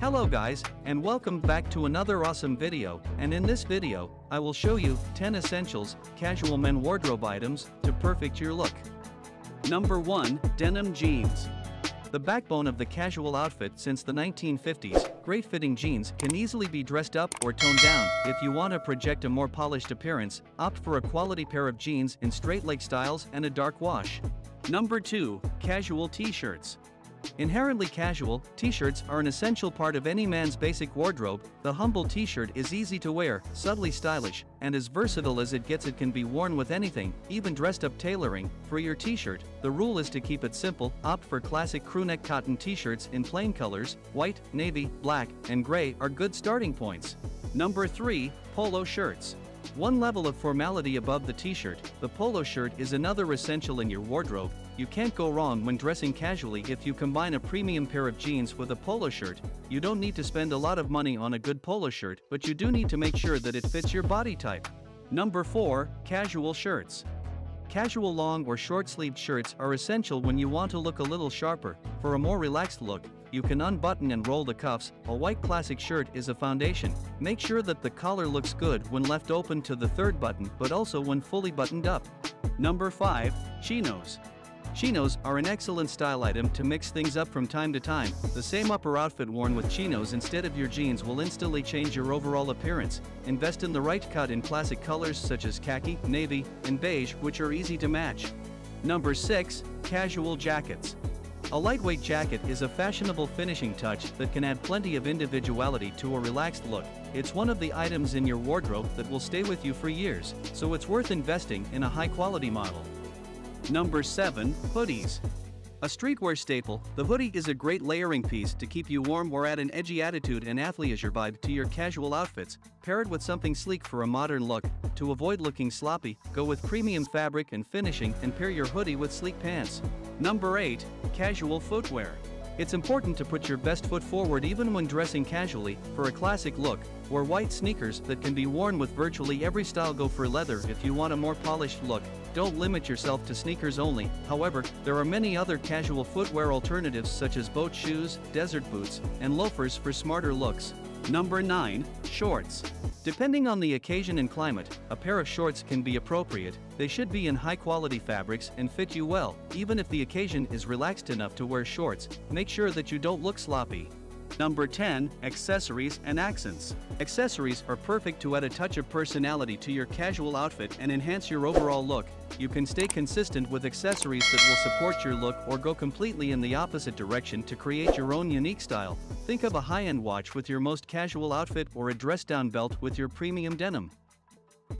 Hello guys, and welcome back to another awesome video, and in this video, I will show you 10 essentials, casual men wardrobe items, to perfect your look. Number 1, Denim Jeans. The backbone of the casual outfit since the 1950s, great-fitting jeans can easily be dressed up or toned down. If you want to project a more polished appearance, opt for a quality pair of jeans in straight-leg styles and a dark wash. Number 2, Casual T-shirts. Inherently casual, t-shirts are an essential part of any man's basic wardrobe. The humble t-shirt is easy to wear, subtly stylish, and as versatile as it gets. It can be worn with anything, even dressed up. Tailoring for your t-shirt, the rule is to keep it simple. Opt for classic crewneck cotton t-shirts in plain colors. White, navy, black, and gray are good starting points. Number 3, Polo shirts. One level of formality above the t-shirt, the polo shirt is another essential in your wardrobe. You can't go wrong when dressing casually. If you combine a premium pair of jeans with a polo shirt, you don't need to spend a lot of money on a good polo shirt, but you do need to make sure that it fits your body type. Number 4, Casual shirts. Casual long or short-sleeved shirts are essential when you want to look a little sharper. For a more relaxed look, you can unbutton and roll the cuffs. A white classic shirt is a foundation. Make sure that the collar looks good when left open to the third button, but also when fully buttoned up. Number 5, Chinos. Chinos are an excellent style item to mix things up from time to time. The same upper outfit worn with chinos instead of your jeans will instantly change your overall appearance. Invest in the right cut in classic colors such as khaki, navy, and beige, which are easy to match. Number 6, Casual jackets. A lightweight jacket is a fashionable finishing touch that can add plenty of individuality to a relaxed look. It's one of the items in your wardrobe that will stay with you for years, so it's worth investing in a high-quality model. Number 7, Hoodies. A streetwear staple, the hoodie is a great layering piece to keep you warm or add an edgy attitude and athleisure vibe to your casual outfits. Pair it with something sleek for a modern look. To avoid looking sloppy, go with premium fabric and finishing and pair your hoodie with sleek pants. Number 8, Casual footwear. It's important to put your best foot forward even when dressing casually. For a classic look, wear white sneakers that can be worn with virtually every style. Go for leather if you want a more polished look. Don't limit yourself to sneakers only. However, there are many other casual footwear alternatives such as boat shoes, desert boots, and loafers for smarter looks. Number 9, Shorts. Depending on the occasion and climate, a pair of shorts can be appropriate. They should be in high-quality fabrics and fit you well. Even if the occasion is relaxed enough to wear shorts, make sure that you don't look sloppy. Number 10, Accessories and accents. Accessories are perfect to add a touch of personality to your casual outfit and enhance your overall look. You can stay consistent with accessories that will support your look or go completely in the opposite direction to create your own unique style. Think of a high-end watch with your most casual outfit or a dress-down belt with your premium denim.